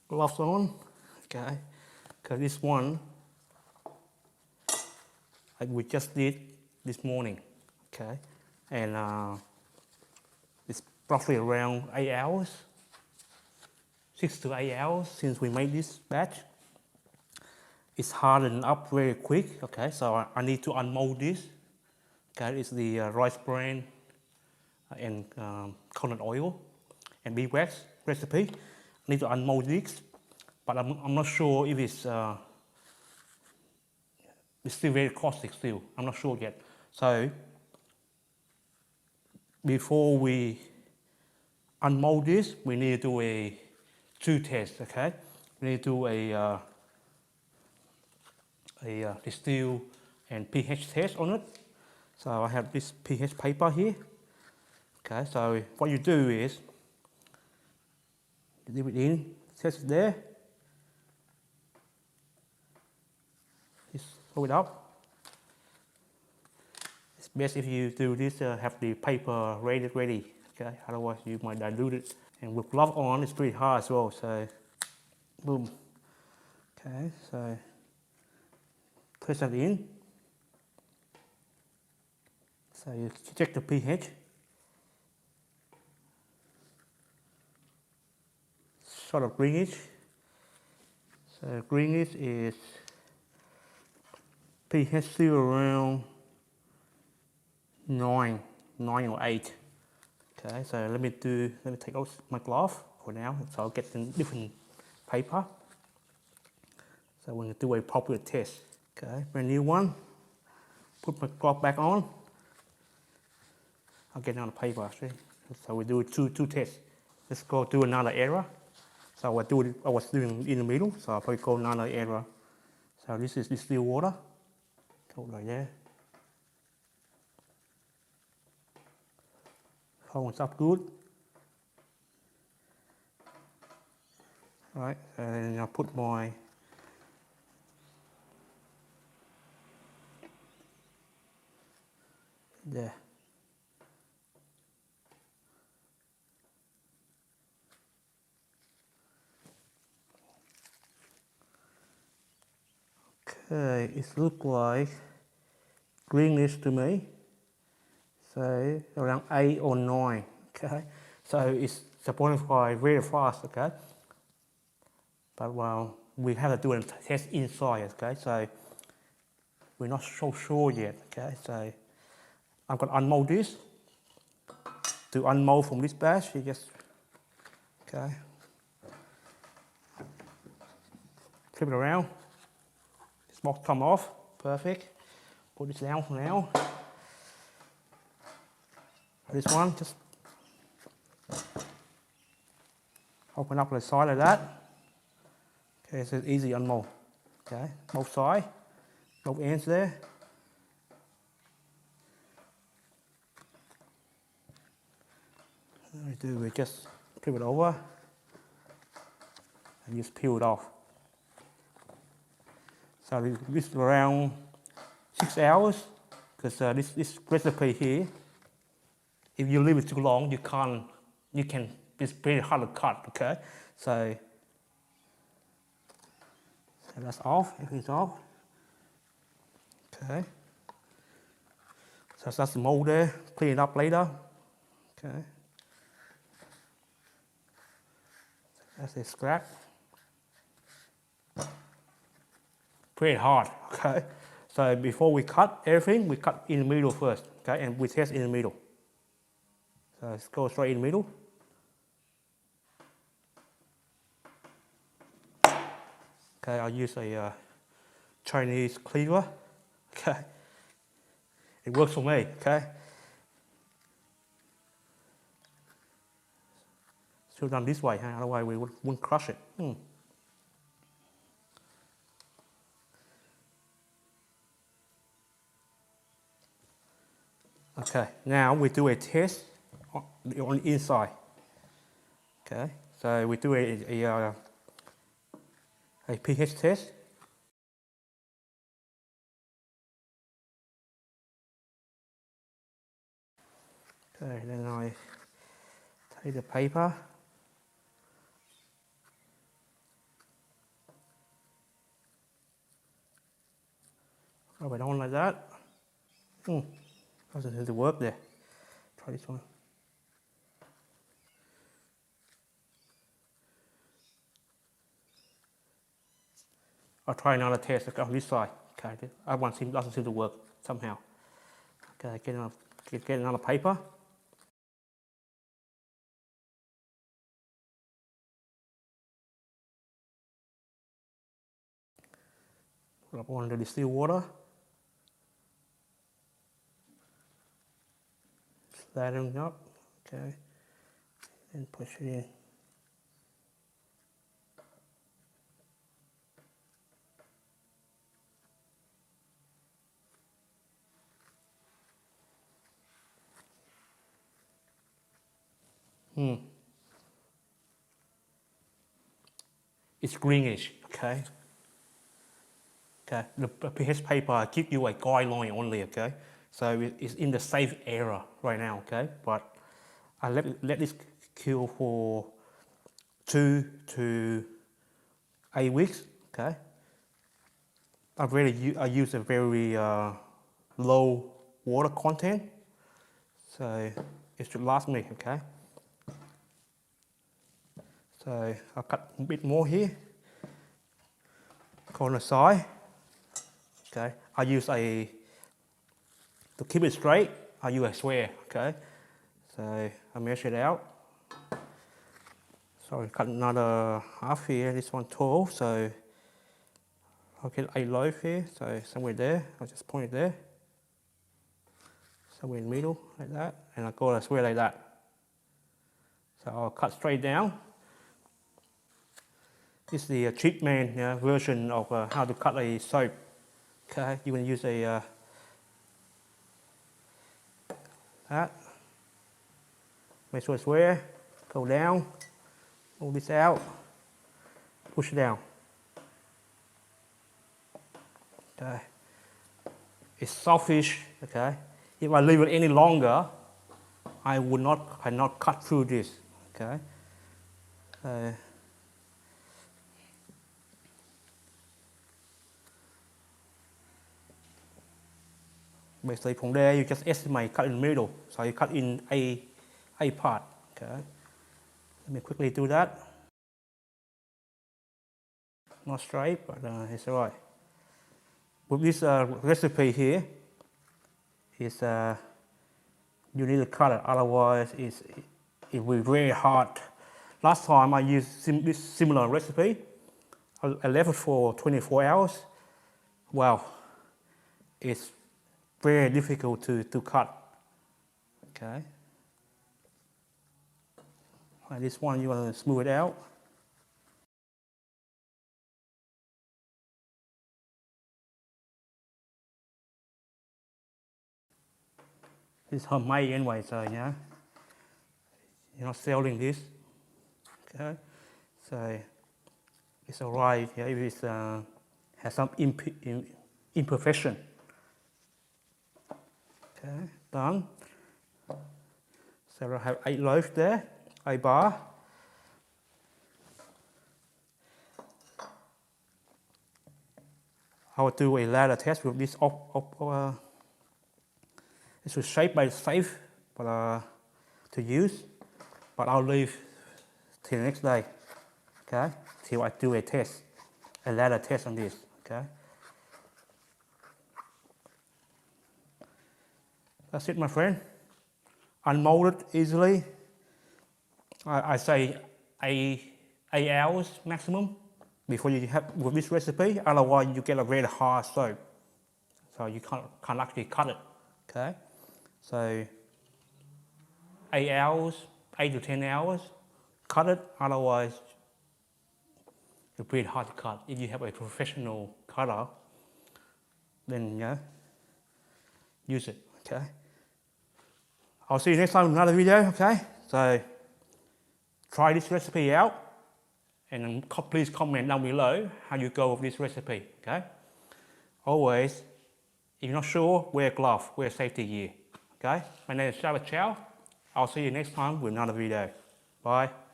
gloves on, okay, because this one we just did this morning, okay, and it's roughly around 8 hours, 6 to 8 hours since we made this batch. It's hardened up very quick, okay, so I need to unmold this. Okay, it's the Rice Bran and coconut oil and beeswax recipe. I need to unmold this, but I'm not sure if it's still very caustic still. I'm not sure yet. So before we unmold this, we need to do a 2 test, okay? We need to do a distill and pH test on it. So I have this pH paper here. Okay, so what you do is you dip it in, test it there. Just throw it up. It's best if you do this, have the paper ready, okay? Otherwise you might dilute it. And with glove on, it's pretty hard as well, so boom. Okay, so press that in. So you check the pH. Sort of greenish. So greenish is pH still around 9 or 8. Okay, so let me take out my glove for now, so I'll get a different paper. So we're going to do a proper test. Okay, brand new one. Put my glove back on. I'll get another paper actually. So we do two tests. Let's go do another error. So I was doing in the middle, so I'll probably go another error. So this is distilled water. Go right there. Holds up good. Right, and I'll put my there. Okay, it looks like greenish to me. So around 8 or 9. Okay, so it's supposed to fry very fast. Okay, but well, we have to do a test inside. Okay, so we're not so sure yet. Okay, so I'm going to unmold this. To unmold from this batch, you just okay, flip it around. This box come off, perfect. Put this down for now. This one, just open up the side of that. Okay, so it's easy unmold. Okay, both sides, both ends there. What we do, we just flip it over and just peel it off. So this is around 6 hours, because this recipe here, if you leave it too long, it's very hard to cut, okay? So that's off, everything's off. Okay. So that's the mold there, clean it up later. Okay. That's the scrap. Pretty hard, okay? So before we cut everything, we cut in the middle first, okay? And we test in the middle. So let's go straight in the middle. Okay, I'll use a Chinese cleaver, okay? It works for me, okay? Still done this way, huh? Otherwise we wouldn't crush it. Okay, now we do a test on the inside. Okay, so we do a pH test. Okay, then I take the paper. Rub it on like that. Doesn't seem to work there. Try this one. I'll try another test on this side. Okay, that one doesn't seem to work somehow. Okay, get another paper. Rub on the distilled water. Flatten up. Okay, and push it in. It's greenish, okay? Okay, the pH paper gives you a guideline only, okay? So it's in the safe area right now, okay? But I let this cure for 2 to 8 weeks, okay? I use a very low water content, so it should last me, okay? So I'll cut a bit more here, on the side. Okay, I use to keep it straight, I use a square, okay? So I measure it out. So I cut another half here, this one 12, so I'll get 8 loaves here, so somewhere there, I'll just point it there. Somewhere in the middle, like that, and I'll go a square like that. So I'll cut straight down. This is the cheap man version of how to cut a soap. Okay, you can use that. Make sure it's square. Go down. Pull this out. Push it down. Okay. It's softish. Okay. If I leave it any longer, I cannot cut through this. Okay. Basically from there you just estimate, cut in the middle. So you cut in a part. Okay. Let me quickly do that. Not straight, but it's alright. With this recipe here, you need to cut it, otherwise it will be very hard. Last time I used this similar recipe, I left it for 24 hours. Wow, it's very difficult to cut. Okay. Like this one, you want to smooth it out. This is homemade anyway, so yeah, you're not selling this. Okay, so it's alright. Yeah, if it has some imperfection. Okay, done. So I have 8 loaves there, 8 bar. I will do a ladder test with this. It's shaped by safe, but to use. But I'll leave till the next day. Okay, till I do a ladder test on this. Okay. That's it, my friend. Unmolded easily. I say 8 hours maximum before you have with this recipe. Otherwise, you get a very hard soap, so you can't actually cut it. Okay, so 8 hours, 8 to 10 hours, cut it. Otherwise, it's pretty hard to cut. If you have a professional cutter, then yeah, use it. Okay. I'll see you next time in another video, okay? So, try this recipe out, and please comment down below how you go with this recipe, okay? Always, if you're not sure, wear gloves, wear safety gear, okay? My name is Chow. I'll see you next time with another video. Bye.